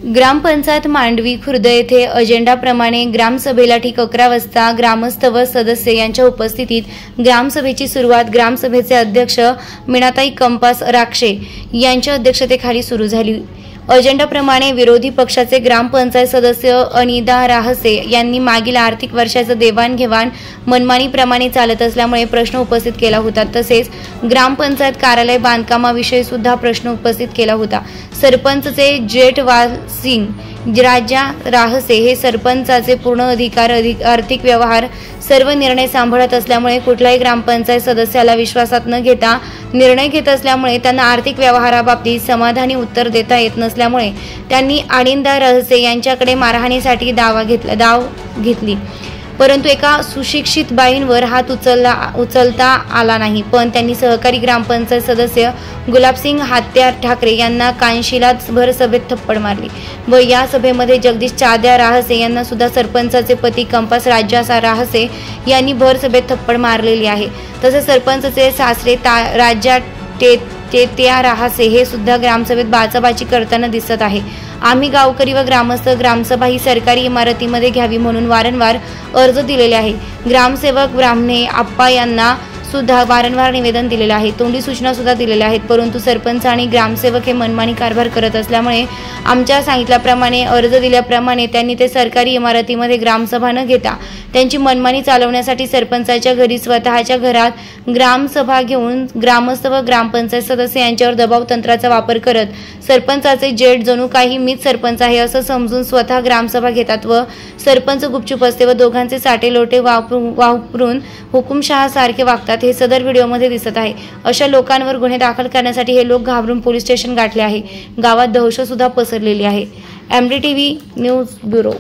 ग्रामपंचायत मांडवी खुर्द येथे अजेंडाप्रमाणे ग्रामसभेला ठीक 11 वाजता ग्रामस्थ व सदस्य यांच्या उपस्थितीत ग्रामसभेची सुरुवात ग्रामसभेचे अध्यक्ष मीनाताई कंपास राक्षे यांच्या अध्यक्षतेखाली सुरू झाली। अजेंडाप्रमाणे विरोधी पक्षाचे ग्रामपंचायत सदस्य अनिदा राहसे यांनी मागील आर्थिक वर्षाचं देवाणघेवाण मनमानीप्रमाणे चालत असल्यामुळे प्रश्न उपस्थित केला होता। तसेच ग्रामपंचायत कार्यालय बांधकामाविषयी सुद्धा प्रश्न उपस्थित केला होता। सरपंचचे जेठवाल सिंग राजा राहसे हे सरपंचाचे पूर्ण अधिकार आर्थिक व्यवहार सर्व निर्णय सांभाळत असल्यामुळे कुठल्याही ग्रामपंचायत सदस्याला विश्वासात न घेता निर्णय घेत असल्यामुळे त्यांना आर्थिक व्यवहाराबाबतीत समाधानी उत्तर देता येत नसल्यामुळे त्यांनी अनिदा राहसे यांच्याकडे मारहाणीसाठी दाव घेतली। परंतु एका सुशिक्षित बाईंवर हात उचलता आला नाही, पण त्यांनी सहकारी ग्रामपंचायत सदस्य गुलाबसिंग हत्यार ठाकरे यांना कानशिलात भर सभेत थप्पड मारली व या सभेमध्ये जगदीश चाद्या राहसे यांना सुद्धा सरपंचाचे पती कंपास राजा राहसे यांनी भर सभेत थप्पड मारलेली आहे। तसेच सरपंचचे सासरे राजा तेत्या राहसे हे सुद्धा ग्रामसभेत बाचाबाची करताना दिसत आहे। आम्ही गावकरी व ग्रामस्थ ग्रामसभा ही सरकारी इमारतीमध्ये घ्यावी म्हणून वारंवार अर्ज दिलेले आहे। ग्रामसेवक ब्राह्मणे आप्पा यांना सुद्धा वारंवार निवेदन दिलेले आहे, तोंडी सूचना सुद्धा दिलेल्या आहेत, परंतु सरपंच आणि ग्रामसेवक हे मनमानी कारभार करत असल्यामुळे आमच्या सांगितल्याप्रमाणे अर्ज दिल्याप्रमाणे त्यांनी ते सरकारी इमारतीमध्ये ग्रामसभा न घेता त्यांची मनमानी चालवण्यासाठी सरपंचाच्या घरी स्वतःच्या घरात ग्रामसभा घेऊन ग्रामस्थ व ग्रामपंचायत सदस्य यांच्यावर दबाव तंत्राचा वापर करत सरपंचाचे जेठ जणू काही मीच सरपंच आहे असं समजून स्वतः ग्रामसभा घेतात व सरपंच गुपचूप असते व दोघांचे साठे लोटे वापरून हुकुमशहासारखे वागतात हे सदर व्हिडिओमध्ये दिसत आहे। अशा लोकांवर गुन्हे दाखल करण्यासाठी हे लोक घाबरून पोलीस स्टेशन गाठले आहे। गावात दहशत सुद्धा पसरलेली आहे। MDTV news bureau.